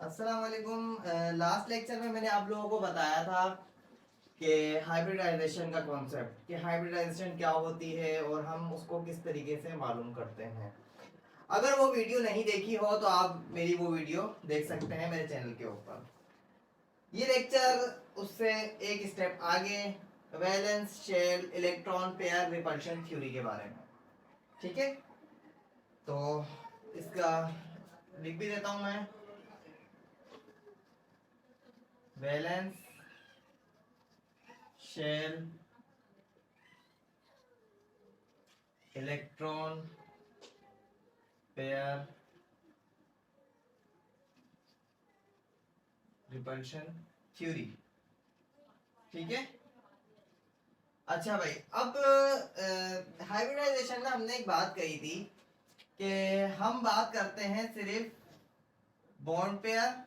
अस्सलाम वालेकुम। Last lecture में मैंने आप लोगों को बताया था कि हाइब्रिडाइजेशन का कॉन्सेप्ट, कि हाइब्रिडाइजेशन क्या होती है और हम उसको किस तरीके से मालूम करते हैं। अगर वो वीडियो नहीं देखी हो तो आप मेरी वो वीडियो देख सकते हैं मेरे चैनल के ऊपर। ये लेक्चर उससे एक स्टेप आगे valence shell electron pair repulsion theory के बारे में। ठीक है, तो इसका लिख भी देता हूं मैं। Valence shell electron pair repulsion theory. ठीक है, अच्छा भाई, अब हाइब्रिडाइजेशन में हमने एक बात कही थी कि हम बात करते हैं सिर्फ बॉन्ड पेयर,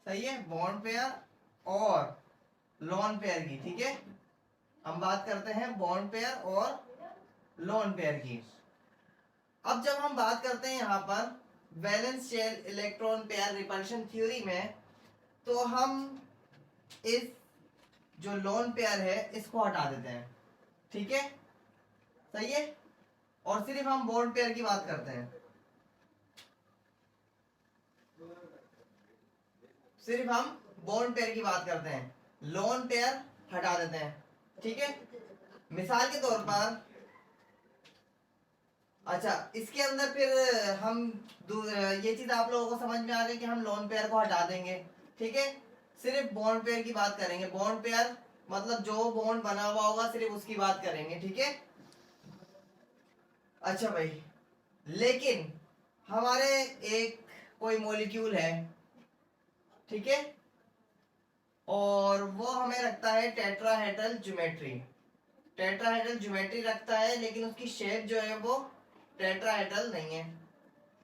सही है, बॉन्ड पेयर और लोन पेयर की। ठीक है, हम बात करते हैं बॉन्ड पेयर और लोन पेयर की। अब जब हम बात करते हैं यहाँ पर valence shell electron pair repulsion theory में, तो हम इस जो लोन पेयर है इसको हटा देते हैं। ठीक है, सही है, और सिर्फ हम बॉन्ड पेयर की बात करते हैं। सिर्फ हम बॉन्ड पेयर की बात करते हैं, लोन पेयर हटा देते हैं। ठीक है, मिसाल के तौर पर, अच्छा इसके अंदर फिर हम ये चीज आप लोगों को समझ में आ गई कि हम लोन पेयर को हटा देंगे। ठीक है, सिर्फ बॉन्ड पेयर की बात करेंगे। बॉन्ड पेयर मतलब जो बॉन्ड बना हुआ होगा सिर्फ उसकी बात करेंगे। ठीक है, अच्छा भाई, लेकिन हमारे एक कोई मॉलिक्यूल है, ठीक है, और वो हमें रखता है टेट्राहेड्रल ज्योमेट्री। टेट्राहेड्रल ज्योमेट्री रखता है, लेकिन उसकी शेप जो है वो टेट्राहेड्रल नहीं है।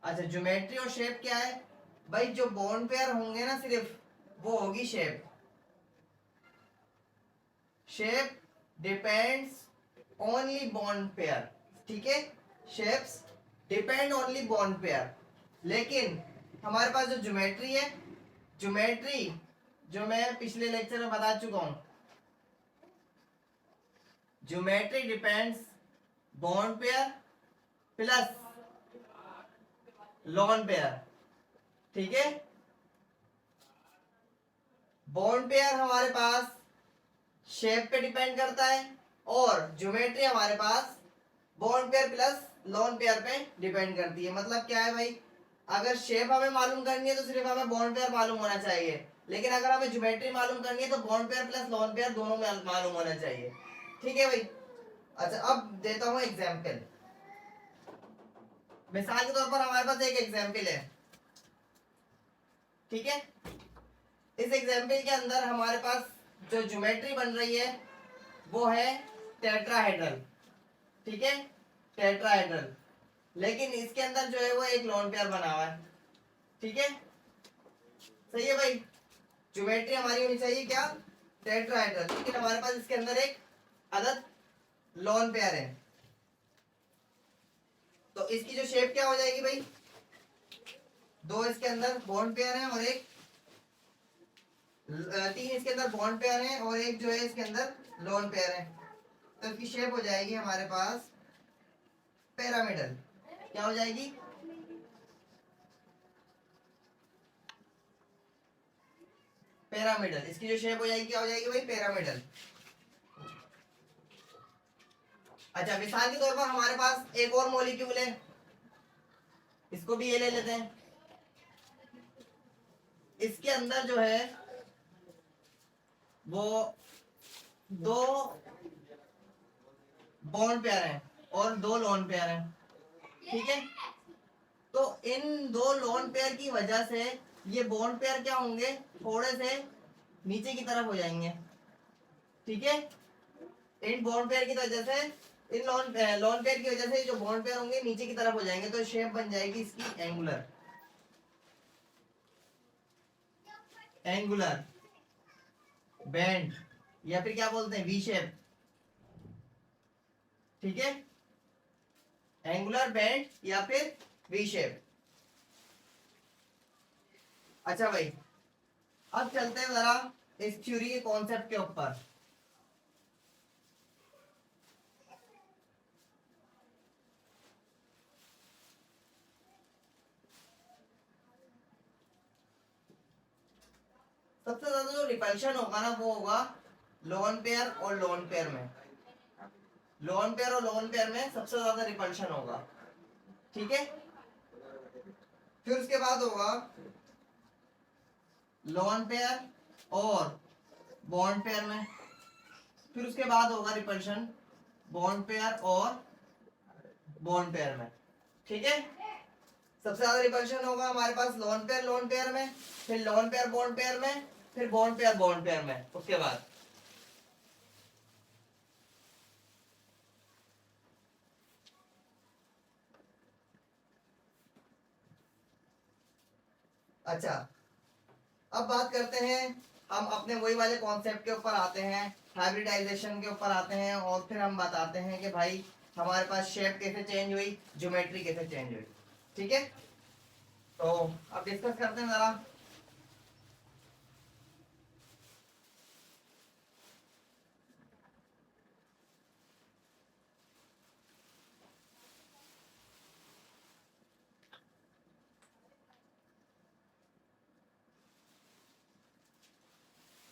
अच्छा, ज्योमेट्री और शेप क्या है भाई? जो बॉन्ड पेयर होंगे ना सिर्फ, वो होगी shape. Shape depends only bond pair. ठीक है, shapes depend only bond pair. लेकिन हमारे पास जो ज्योमेट्री है, ज्योमेट्री जो मैं पिछले लेक्चर में बता चुका हूं, geometry depends bond pair plus lone pair. ठीक है, बॉन्ड पेयर हमारे पास शेप पे डिपेंड करता है और ज्योमेट्री हमारे पास bond pair plus lone pair पे डिपेंड करती है। मतलब क्या है भाई, अगर शेप हमें मालूम करनी है तो सिर्फ हमें बॉन्ड पेयर मालूम होना चाहिए, लेकिन अगर हमें ज्योमेट्री मालूम करनी है तो bond pair plus lone pair दोनों में मालूम होना चाहिए। ठीक है भाई, अच्छा अब देता हूं एग्जाम्पल। मिसाल के तौर पर हमारे पास एक एग्जाम्पल है। ठीक है, इस एग्जाम्पल के अंदर हमारे पास जो ज्योमेट्री बन रही है वो है टेट्राहेड्रल। ठीक है, टेट्राहेड्रल, लेकिन इसके अंदर जो है वो एक लोन पेयर बना हुआ है। ठीक है, सही है भाई, ज्योमेट्री हमारी होनी चाहिए क्या? टेट्राहेड्रल, लेकिन हमारे पास इसके अंदर एक अदद लोन पेयर है। तो इसकी जो शेप क्या हो जाएगी भाई? दो इसके अंदर बॉन्ड पेयर है और एक तीन इसके अंदर बॉन्ड पेयर है और एक जो है इसके अंदर लोन पेयर है। तो इसकी शेप हो जाएगी हमारे पास पिरामिडल। क्या हो जाएगी? पिरामिडल। इसकी जो शेप हो जाएगी क्या हो जाएगी भाई? पिरामिडल। अच्छा, मिसाल के तौर पर हमारे पास एक और मॉलिक्यूल है, इसको भी ये ले लेते हैं। इसके अंदर जो है वो दो बॉन्ड पेयर हैं और दो लोन पेयर हैं। ठीक है, तो इन दो लोन पेयर की वजह से ये बॉन्ड पेयर क्या होंगे? थोड़े से नीचे की तरफ हो जाएंगे। ठीक है, इन बॉन्ड पेयर की वजह से, इन लोन पेयर की वजह से जो बॉन्ड पेयर होंगे नीचे की तरफ हो जाएंगे, तो शेप बन जाएगी इसकी एंगुलर। एंगुलर बैंड, या फिर क्या बोलते हैं, वी शेप। ठीक है, एंगुलर बैंड या फिर वी शेप। अच्छा भाई, अब चलते हैं जरा इस थ्योरी के कॉन्सेप्ट के ऊपर। सबसे ज्यादा जो रिपल्शन होगा ना वो होगा लोन पेयर और लोन पेयर में। लोन पेयर और लोन पेयर में सबसे ज्यादा रिपल्शन होगा, ठीक है। फिर उसके बाद होगा लोन पेयर और बॉन्ड पेयर में। फिर उसके बाद होगा रिपल्शन बॉन्ड पेयर और बॉन्ड पेयर में, ठीक है। सबसे ज्यादा रिपल्शन होगा हमारे पास लोन पेयर में, फिर लोन पेयर बॉन्ड पेयर में, फिर बॉन्ड पेयर में उसके बाद। अच्छा, अब बात करते हैं हम अपने वही वाले कॉन्सेप्ट के ऊपर आते हैं, हाइब्रिडाइजेशन के ऊपर आते हैं, और फिर हम बताते हैं कि भाई हमारे पास शेप कैसे चेंज हुई, ज्योमेट्री कैसे चेंज हुई, ठीक है। तो अब डिस्कस करते हैं जरा।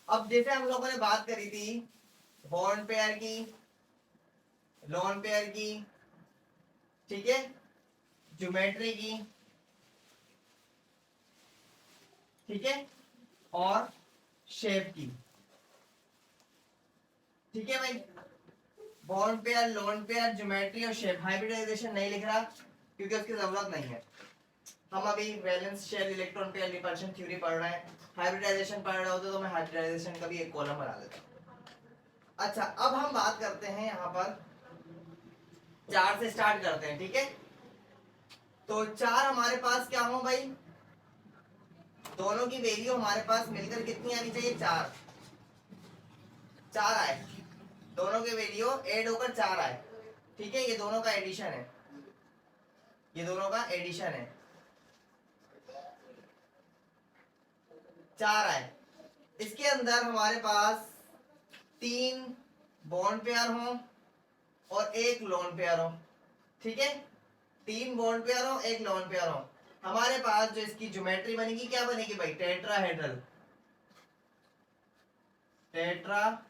अब जैसे हम लोगों ने बात करी थी बॉन्ड पेयर की, लोन पेयर की, ठीक है, ज्योमेट्री की, ठीक है, और शेप की, ठीक है भाई। Bond pair, lone pair, geometry और शेप। हाइब्रिडाइजेशन नहीं लिख रहा क्योंकि उसकी जरूरत नहीं है। हम अभी valence shell electron pair repulsion theory पढ़ रहे हैं। हाइब्रिडाइजेशन पढ़ रहे होते तो मैं हाइब्रिडाइजेशन का भी एक कॉलम बना देता। अच्छा, अब हम बात करते हैं यहाँ पर, चार से स्टार्ट करते हैं, ठीक है। तो चार हमारे पास क्या हो भाई, दोनों की वैल्यू हमारे पास मिलकर कितनी आनी चाहिए, चार। चार आए, दोनों के वैल्यू ऐड होकर चार आए, ठीक है। ये दोनों का एडिशन है, ये दोनों का एडिशन है, चार आए। इसके अंदर हमारे पास तीन बॉन्ड पेयर हो और एक लोन पेयर हो, ठीक है। तीन बॉन्ड पेयर हो, एक लोन पेयर हो। हमारे पास जो इसकी ज्योमेट्री बनेगी क्या बनेगी भाई, टेट्राहेड्रल। टेट्राहेड्रल,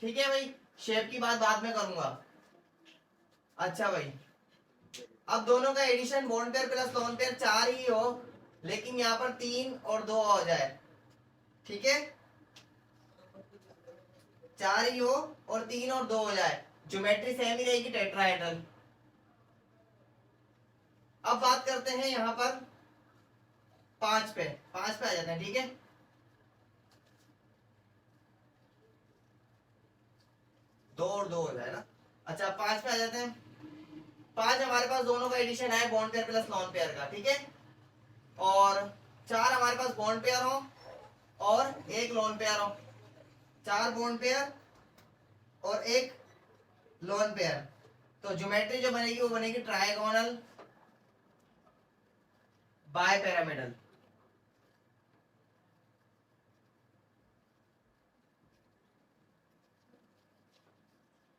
ठीक है भाई। शेप की बात बाद में करूंगा। अच्छा भाई, अब दोनों का addition bond pair plus lone pair चार ही हो, लेकिन यहाँ पर तीन और दो हो जाए, ठीक है। चार ही हो और तीन और दो हो जाए, ज्योमेट्री सेम ही रहेगी, टेट्राहेड्रल। अब बात करते हैं यहाँ पर पांच पे, पांच पे आ जाते हैं, ठीक है। दो और दो हो जाए ना। अच्छा, पांच पे आ जाते हैं। पांच हमारे पास दोनों का एडिशन है bond pair plus non pair का, ठीक है। और चार हमारे पास बॉन्ड पेयर हो और एक लोन पेयर हो। चार बॉन्ड पेयर और एक लोन पेयर, तो ज्योमेट्री जो बनेगी वो बनेगी ट्रायगोनल बाय पिरामिडल।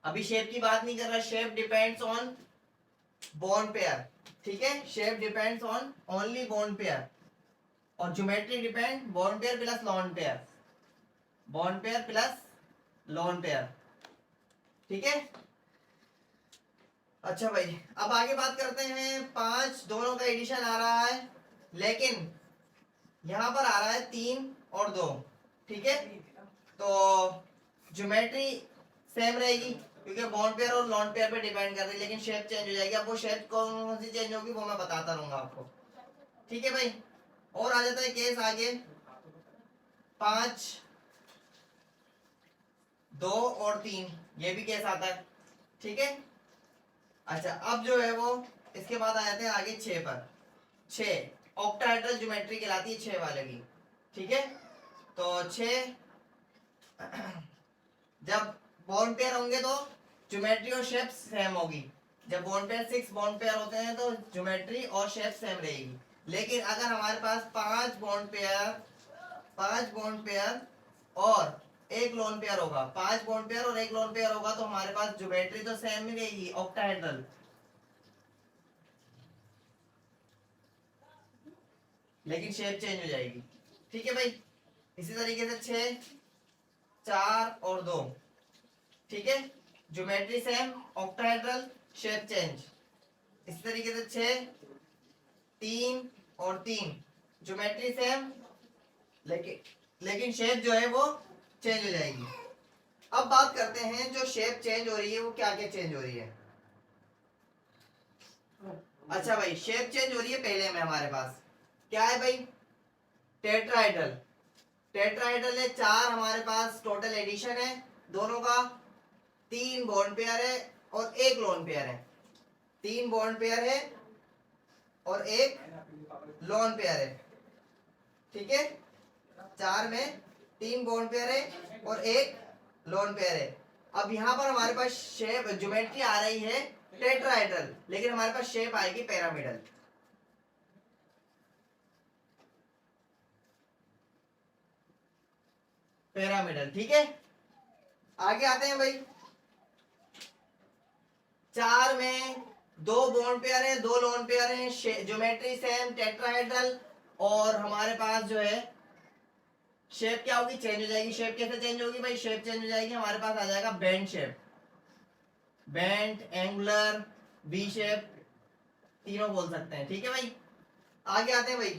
अभी शेप की बात नहीं कर रहा, shape depends on bond pair, ठीक है। Shape depends on only bond pair, और geometry depend bond pair plus lone pair, bond pair plus lone pair, ठीक है। अच्छा भाई, अब आगे बात करते हैं। पांच दोनों का एडिशन आ रहा है, लेकिन यहां पर आ रहा है तीन और दो, ठीक है। तो ज्योमेट्री सेम रहेगी क्योंकि बॉन्ड पेयर और लॉन पेयर पे डिपेंड कर रही है, लेकिन शेप चेंज हो जाएगी। अब वो शेप कौन सी चेंज होगी वो मैं बताता रहूंगा आपको, ठीक है भाई। और आ जाता है केस आगे, पांच दो और तीन, ये भी केस आता है, ठीक है। अच्छा, अब जो है वो इसके बाद आ जाते हैं आगे छह पर। छह ऑक्टाहेड्रल ज्योमेट्री कहलाती है, छह वाले की, ठीक है। तो छह जब बॉन्ड पेयर होंगे तो ज्योमेट्री और शेप सेम होगी, जब बॉन्ड पेयर 6 बॉन्ड पेयर होते हैं तो ज्योमेट्री और शेप सेम रहेगी। लेकिन अगर हमारे पास 5 बॉन्ड पेयर और एक लोन पेयर होगा, 5 बॉन्ड पेयर और एक लोन पेयर होगा, तो हमारे पास ज्योमेट्री तो सेम ही रहेगी, ऑक्टाहेड्रल, लेकिन शेप चेंज हो जाएगी। ठीक है भाई। इसी तरीके से 6, 4 और 2, ठीक है, geometry same, octahedral, shape change. इसी तरीके से 6, 3 और 3, ज्योमेट्री सेम, लेकिन शेप जो है वो चेंज हो जाएगी। अब बात करते हैं जो शेप चेंज हो रही है वो क्या क्या चेंज हो रही है। अच्छा भाई, शेप चेंज हो रही है पहले में हमारे पास क्या है भाई, टेट्राहेड्रल। टेट्राहेड्रल है, 4 हमारे पास टोटल एडिशन है दोनों का, 3 बॉन्ड पेयर है और एक लोन पेयर है, 3 बॉन्ड पेयर है और एक लोन पेयर है। ठीक है, 4 में 3 बॉन्ड पेयर है और एक लोन पेयर है। अब यहां पर हमारे पास शेप ज्योमेट्री आ रही है टेट्राहेड्रल, लेकिन हमारे पास शेप आएगी पिरामिडल। पिरामिडल, ठीक है। आगे आते हैं भाई, 4 में 2 बॉन्ड पेयर है, 2 लोन पेयर है, ज्योमेट्री सेम, टेट्राहेड्रल, और हमारे पास जो है शेप क्या होगी, चेंज हो जाएगी। शेप कैसे चेंज होगी भाई, शेप चेंज हो जाएगी, हमारे पास आ जाएगा bend shape, bend, angular, V shape, तीनों बोल सकते हैं। ठीक है भाई। आगे आते हैं भाई,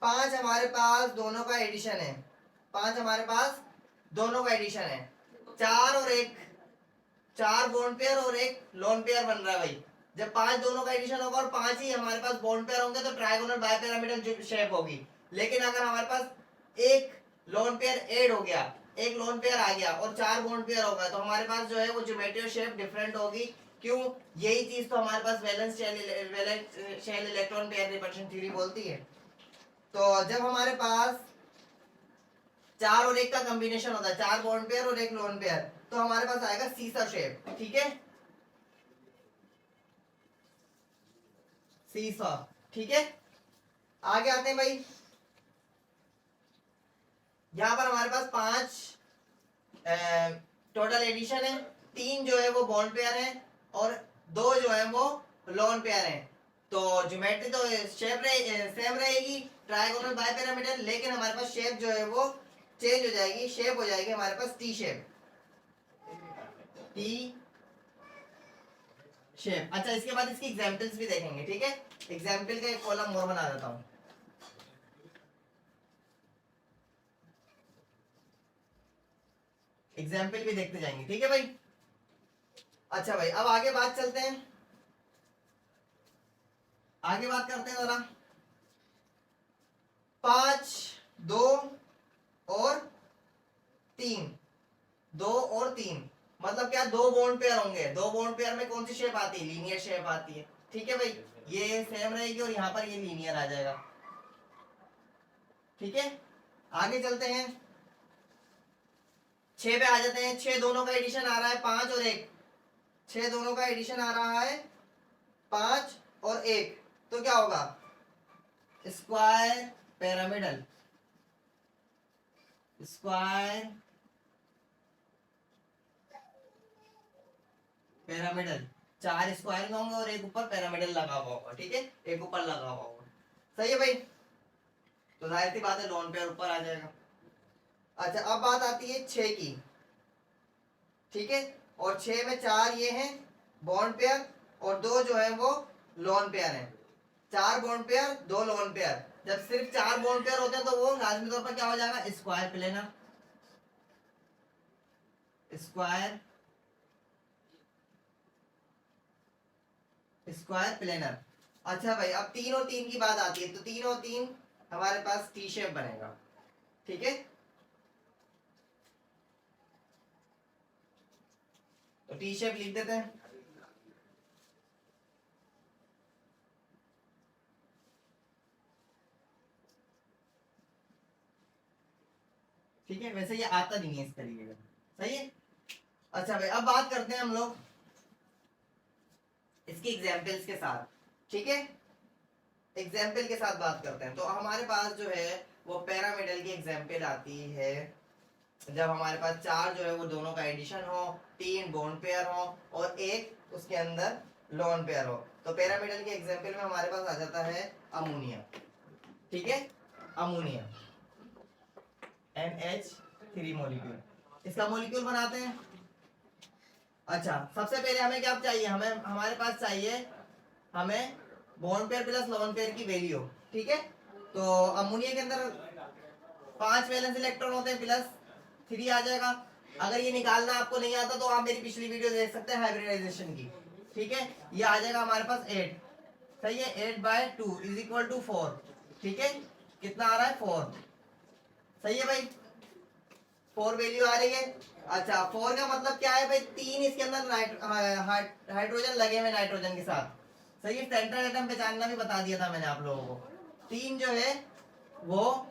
5 हमारे पास दोनों का एडिशन है, 5 हमारे पास दोनों का एडिशन है, 4 और 1, 4 बॉन्ड पेयर और एक लोन पेयर बन रहा है भाई। जब 5 दोनों का एडिशन होगा और 5 ही हमारे पास बॉन्ड पेयर होंगे तो ट्रायगोनल बायपिरामिडल शेप होगी। लेकिन अगर हमारे पास एक लोन पेयर ऐड हो गया, एक लोन पेयर आ गया और 4 बॉन्ड पेयर होगा, तो हमारे पास जो है वो ज्योमेट्री शेप डिफरेंट होगी। क्यों, यही चीज तो हमारे पास valence shell electron pair repulsion theory बोलती है। तो जब हमारे पास 4 और 1 का कॉम्बिनेशन होता है, 4 बॉन्ड पेयर और एक लोन पेयर, तो हमारे पास आएगा सीसा शेप। ठीक है, सीसा। ठीक है, आगे आते हैं भाई, यहां पर हमारे पास 5 टोटल एडिशन है, 3 जो है वो बॉन्ड पेयर है और 2 जो है वो लोन पेयर है। तो ज्योमेट्री तो शेप सेम रहेगी, ट्रायगोनल बायपिरामिडल, लेकिन हमारे पास शेप जो है वो चेंज हो जाएगी, शेप हो जाएगी हमारे पास टी शेप, टी शेप। अच्छा, इसके बाद इसकी एग्जांपल्स भी देखेंगे। ठीक है, एग्जांपल का एक कॉलम और बना देता हूं। एग्जाम्पल भी देखते जाएंगे। ठीक है भाई। अच्छा भाई, अब आगे बात चलते हैं, आगे बात करते हैं जरा। 5, 2 और 3, 2 और 3 मतलब क्या, 2 बॉन्ड पेयर होंगे, 2 बॉन्ड पेयर में कौन सी शेप आती है, लीनियर शेप आती है। ठीक है भाई, ये सेम रहेगी और यहाँ पर ये लीनियर आ जाएगा। ठीक है, आगे चलते हैं, 6 पे आ जाते हैं। 6 दोनों का एडिशन आ रहा है, 5 और 1, 6 दोनों का एडिशन आ रहा है 5 और 1, तो क्या होगा, square pyramidal, square pyramidal. 4 square में होंगे और एक ऊपर पिरामिडल लगा हुआ होगा। ठीक है, एक ऊपर लगा हुआ होगा। सही है भाई, तो जाहिर सी बात है लोन पेयर ऊपर आ जाएगा। अच्छा, अब बात आती है 6 की। ठीक है, और 6 में 4 ये हैं बॉन्ड पेयर और 2 जो है वो लोन पेयर हैं। 4 बॉन्ड पेयर, 2 लोन पेयर। जब सिर्फ 4 बॉन्ड पेयर होते हैं तो वो लाजमी तौर पर क्या हो जाएगा, square planar, square square planar. अच्छा भाई, अब 3 और 3 की बात आती है, तो 3 और 3 हमारे पास टी शेप बनेगा। ठीक है, तो टी शेप लिख देते हैं। ठीक है, वैसे ये आता नहीं है इस तरीके का। सही है। अच्छा भाई, अब बात करते हैं हम लोग इसकी एग्जाम्पल्स के साथ, ठीक है, एग्जाम्पल के साथ बात करते हैं। तो हमारे पास जो है वो पैरामीडल की एग्जाम्पल आती है जब हमारे पास चार जो है वो दोनों का एडिशन हो, तीन बॉन्ड पेयर हो और एक उसके अंदर लोन पेयर हो। तो पैरामीडल के एग्जाम्पल में हमारे पास आ जाता है अमोनिया, ठीक है, अमोनिया NH3 मॉलिक्यूल, इसका मॉलिक्यूल बनाते हैं। अच्छा, सबसे पहले हमें क्या चाहिए, हमें हमारे पास चाहिए हमें bond pair plus lone pair की वैल्यू, ठीक है। तो अमोनिया के अंदर 5 वैलेंस इलेक्ट्रॉन होते हैं, प्लस 3 आ जाएगा। अगर ये निकालना आपको नहीं आता तो आप मेरी पिछली वीडियो देख सकते हैं हाइब्रिडाइजेशन की, ठीक है। ये आ जाएगा हमारे पास 8, सही है, 8/2 इज इक्वल टू 4, ठीक है। कितना आ रहा है 4, सही है भाई, 4 वैल्यू आ रही है। अच्छा, 4 का मतलब क्या है भाई, 3 इसके अंदर हाइड्रोजन लगे हुए नाइट्रोजन के साथ, सही है। सेंट्रल एटम पहचानना भी बता दिया था मैंने आप लोगों को। 3 जो है वो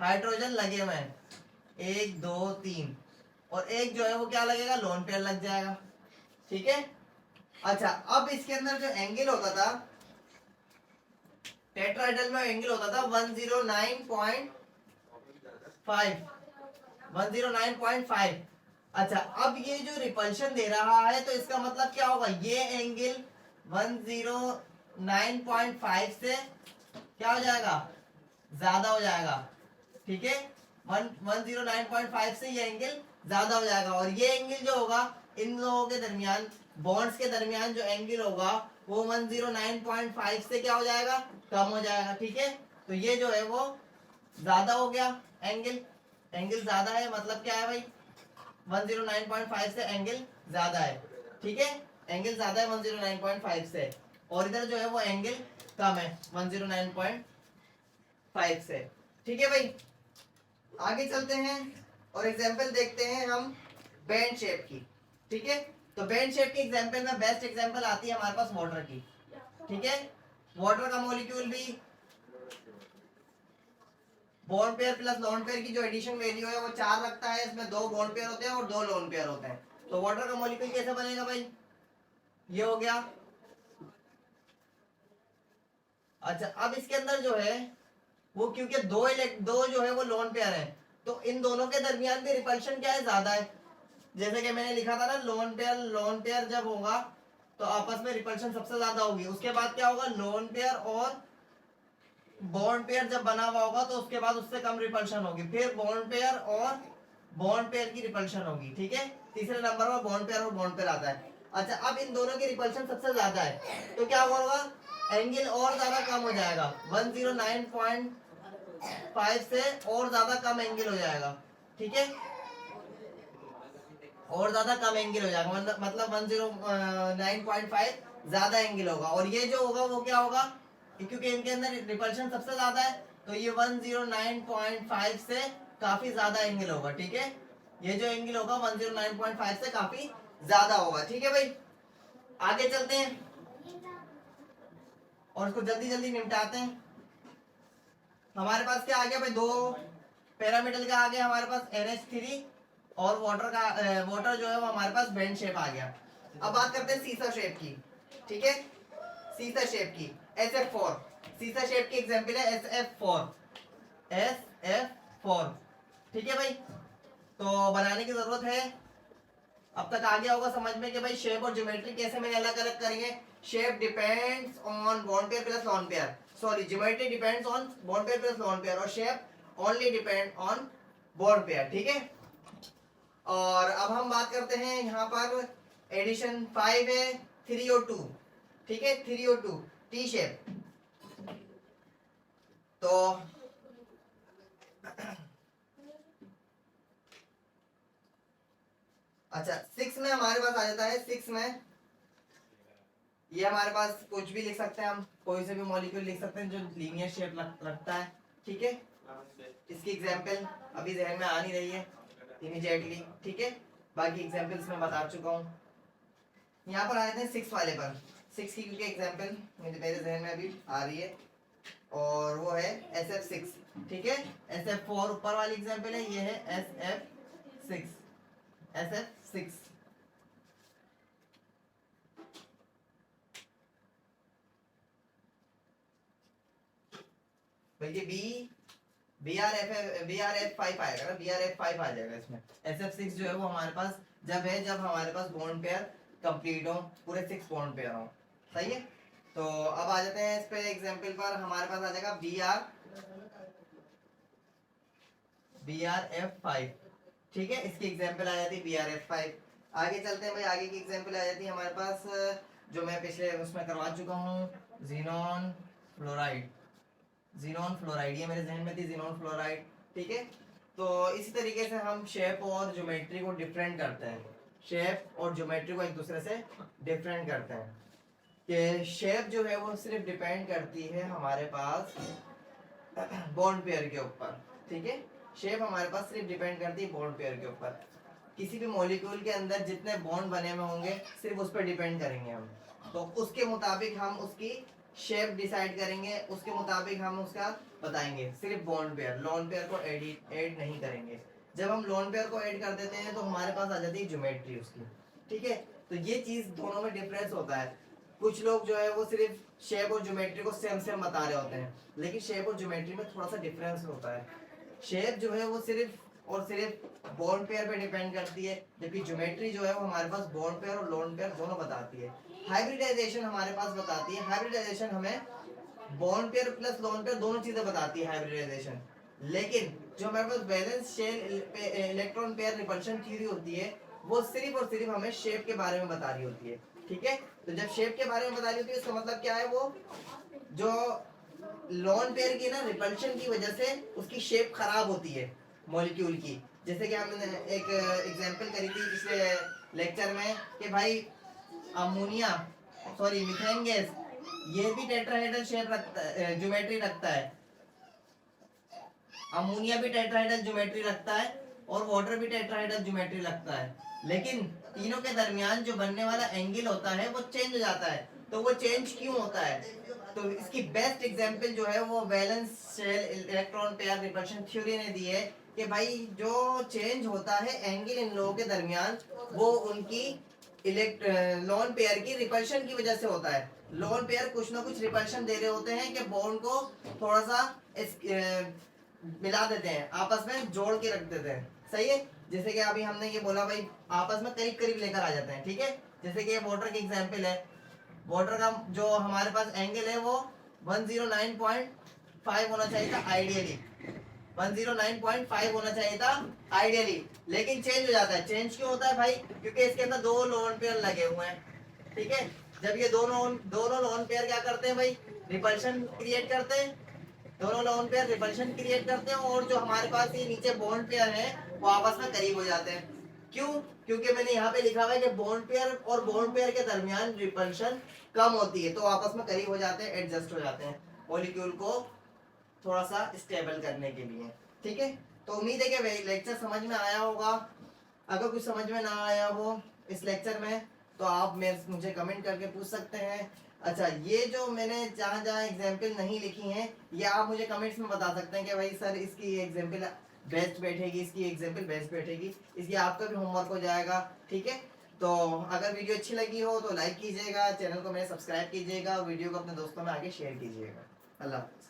हाइड्रोजन लगे हुए हैं, 1 2 3, और एक जो है वो क्या लगेगा, लोन पेयर लग जाएगा, ठीक है। अच्छा, अब इसके अंदर जो एंगल होता था टेट्राहेड्रल में, एंगल होता था 109.5। अच्छा, अब ये जो रिपल्शन दे रहा है तो इसका मतलब क्या होगा, ये एंगल 109.5 से क्या हो जाएगा, ज्यादा हो जाएगा, ठीक है। 109.5 से ये एंगल ज्यादा हो जाएगा, और ये एंगल जो होगा इन लोगों के दरमियान, बॉन्ड्स के दरमियान जो एंगल होगा वो 109.5 से क्या हो जाएगा, कम हो जाएगा, ठीक है। तो ये जो है वो ज्यादा हो गया एंगल, एंगल ज्यादा है, मतलब क्या है भाई, 109.5 से एंगल ज्यादा है, ठीक है। एंगल ज्यादा है 109.5 से, और इधर जो है वो एंगल कम है 109.5 से, ठीक है भाई। आगे चलते हैं और एग्जांपल देखते हैं हम बैंड शेप की, ठीक है। तो बैंड शेप की एग्जांपल में बेस्ट एग्जांपल आती है हमारे पास वाटर की, ठीक है। वाटर का मॉलिक्यूल भी bond pair plus lone pair की जो एडिशन वैल्यू है वो 4 रखता है, इसमें 2 बॉन्ड पेयर होते हैं और 2 लोन पेयर होते हैं। तो वाटर का मॉलिक्यूल कैसे बनेगा भाई, ये हो गया। अच्छा, अब इसके अंदर जो है वो क्योंकि दो जो है वो लोन पेयर है, तो इन दोनों के दरमियान भी रिपल्शन क्या है, ज्यादा है। जैसे कि मैंने लिखा था ना, लोन पेयर जब होगा तो आपस में रिपल्शन सबसे ज्यादा होगी, उसके बाद क्या होगा, लोन पेयर और बॉन्ड पेयर जब बना हुआ होगा तो उसके बाद उससे कम रिपल्शन होगी, फिर बॉन्ड पेयर और बॉन्ड पेयर की रिपल्शन होगी, ठीक है। तीसरे नंबर पर बॉन्ड पेयर और बॉन्ड पेयर आता है। अच्छा, अब इन दोनों की रिपल्शन सबसे ज्यादा है तो क्या होगा, एंगल और ज्यादा कम हो जाएगा, 109.5 से और ज्यादा कम एंगल हो जाएगा, ठीक है, और ज्यादा कम एंगल हो जाएगा, मतलब 109.5 ज्यादा एंगल होगा, और ये जो होगा वो क्या होगा, क्योंकि इनके अंदर रिपल्शन सबसे ज्यादा है तो ये 109.5 से काफी ज्यादा एंगल होगा, ठीक है। ये जो एंगल होगा 109.5 से काफी ज्यादा होगा, ठीक है भाई। आगे चलते हैं और इसको जल्दी जल्दी निपटाते हैं। हमारे पास क्या आ गया भाई, 2 पैरामीटर का आ गया हमारे पास NH3, और वाटर जो है वो हमारे पास बेंड शेप आ गया। अब बात करते हैं सीसा शेप की, ठीक है, सीसा शेप की, SF4, सीसा शेप की एग्जांपल है SF4, ठीक है भाई। तो बनाने की जरूरत है, अब तक आ गया होगा समझ में कि भाई शेप और ज्योमेट्री कैसे मैंने अलग अलग करेंगे। Shape depends on bond pair plus lone pair, sorry, geometry depends on bond pair plus lone pair, और shape only depend on bond pair, ठीक है। और अब हम बात करते हैं यहाँ पर एडिशन 5 है 3O2, ठीक है, 3O2 टी शेप। तो अच्छा, 6 में हमारे पास आ जाता है, 6 में ये हमारे पास कुछ भी लिख सकते हैं, हम कोई से भी मॉलिक्यूल लिख सकते हैं जो लीनियर शेप रखता है, ठीक है। इसकी एग्जांपल अभी जहन में आ नहीं रही है इमीडिएटली, ठीक है, बाकी एग्जांपल्स मैं बता चुका हूँ। यहाँ पर आए थे 6 वाले पर, 6 की क्योंकि एग्जांपल मेरे जहन में अभी आ रही है, और वो है SF6, ठीक है। SF4 ऊपर वाली एग्जांपल है, ये है SF6। बल्कि बी आर एफ 5 आएगा ना, BRF 5 आ जाएगा इसमें। SF6 जो है वो हमारे पास जब हमारे पास बॉन्ड पेयर कंप्लीट हो, पूरे 6 बॉन्ड पेयर हो। सही है। तो अब आ जाते हैं इस पे एग्जांपल पर। हमारे पास आ जाएगा BRF 5। ठीक है, इसकी एग्जांपल आ जाती है BRF 5। आगे चलते हैं भाई, आगे की एग्जांपल आ जाती है हमारे पास, जो मैं पिछले उसमें करवा चुका हूँ, जीनॉन फ्लोराइड। ये मेरे जहन में थी, जीनॉन फ्लोराइड। ठीक है, तो इसी तरीके से हम शेप और ज्योमेट्री को डिफरेंट करते हैं, शेप और ज्योमेट्री को एक दूसरे से डिफरेंट करते हैं। कि शेप जो है वो सिर्फ डिपेंड करती है हमारे पास बॉन्ड पेयर के ऊपर। ठीक है, शेप हमारे पास सिर्फ डिपेंड करती है बॉन्ड पेयर के ऊपर। किसी भी मॉलिक्यूल के अंदर जितने बॉन्ड बने हुए होंगे सिर्फ उस पर डिपेंड करेंगे हम, तो उसके मुताबिक हम उसकी शेप डिसाइड करेंगे, उसके मुताबिक हम उसका बताएंगे। सिर्फ बॉन्ड पेयर, लोन पेयर को ऐड नहीं करेंगे। जब हम लोन पेयर को ऐड कर देते हैं तो हमारे पास आ जाती है ज्योमेट्री उसकी। ठीक है, तो ये चीज दोनों में डिफरेंस होता है। कुछ लोग जो है वो सिर्फ शेप और ज्योमेट्री को सेम सेम बता रहे होते हैं, लेकिन शेप और ज्योमेट्री में थोड़ा सा डिफरेंस होता है। शेप जो है वो सिर्फ और सिर्फ बॉन्ड पेयर पे डिपेंड करती है, जबकि ज्योमेट्री जो है वो हमारे पास बॉन्ड पेयर और लोन पेयर दोनों बताती है। हाइब्रिडाइजेशन हमारे पास बताती है, हाइब्रिडाइजेशन हमें bond pair plus lone pair दोनों चीजें बताती है हाइब्रिडाइजेशन। लेकिन जो हमारे पास valence shell electron pair repulsion theory होती है, वो सिर्फ और सिर्फ हमें शेप के बारे में बता रही होती है। ठीक है, तो जब शेप के बारे में बता रही होती है इसका मतलब क्या है, वो जो लोन पेयर की ना रिपल्शन की वजह से उसकी शेप खराब होती है मॉलिक्यूल की। जैसे कि हमने एक एग्जांपल करी थी पिछले लेक्चर में कि भाई मीथेन गैस ये भी टेट्राहेड्रल शेप रखता है, ज्योमेट्री रखता है। अमोनिया भी टेट्राहेड्रल ज्योमेट्री रखता है और वाटर भी टेट्राहेड्रल ज्योमेट्री रखता है, लेकिन तीनों के दरमियान जो बनने वाला एंगल होता है वो चेंज हो जाता है। तो वो चेंज क्यों होता है, तो इसकी बेस्ट एग्जांपल जो है वो valence shell electron pair repulsion theory ने दी है कि भाई जो चेंज होता है एंगल इन लोगों के दरमियान, वो उनकी लोन पेयर की रिपल्शन की वजह से होता है। लोन पेयर कुछ ना कुछ रिपल्शन दे रहे होते हैं कि बॉन्ड को थोड़ा सा मिला देते हैं, आपस में जोड़ के रख देते हैं। सही है, जैसे कि अभी हमने ये बोला भाई आपस में करीब करीब लेकर आ जाते हैं। ठीक है, जैसे कि ये वाटर की एग्जांपल है, वाटर का जो हमारे पास एंगल है वो 109.5 होना चाहिए था आइडियली, 109.5 होना चाहिए था आइडियली, लेकिन चेंज हो जाता है। चेंज क्यों होता है भाई, क्योंकि इसके अंदर दो लोन पेयर लगे हुए हैं। ठीक है, जब ये दोनों लोन पेयर क्या करते हैं भाई, रिपल्शन क्रिएट करते हैं, दोनों लोन पेयर रिपल्शन क्रिएट करते हैं, और जो हमारे पास ये नीचे बॉन्ड पेयर है वो आपस में करीब हो जाते हैं। क्यों, क्योंकि मैंने यहाँ पे लिखा हुआ है कि बॉन्ड पेयर और बॉन्ड पेयर के दरमियान रिपल्शन कम होती है, तो आपस में करीब हो जाते हैं, एडजस्ट हो जाते हैं मॉलिक्यूल को थोड़ा सा स्टेबल करने के लिए। ठीक है, तो उम्मीद है कि लेक्चर समझ में आया होगा। अगर कुछ समझ में ना आया हो इस लेक्चर में तो आप मुझे कमेंट करके पूछ सकते हैं। अच्छा, ये जो मैंने जहाँ जहाँ एग्जाम्पल नहीं लिखी हैं ये आप मुझे कमेंट्स में बता सकते हैं कि भाई सर इसकी एग्जाम्पल बेस्ट बैठेगी, इसकी एग्जाम्पल बेस्ट बैठेगी, इसलिए आपका भी होमवर्क हो जाएगा। ठीक है, तो अगर वीडियो अच्छी लगी हो तो लाइक कीजिएगा, चैनल को मेरे सब्सक्राइब कीजिएगा, वीडियो को अपने दोस्तों में आगे शेयर कीजिएगा। अल्लाह हाफ़िज़।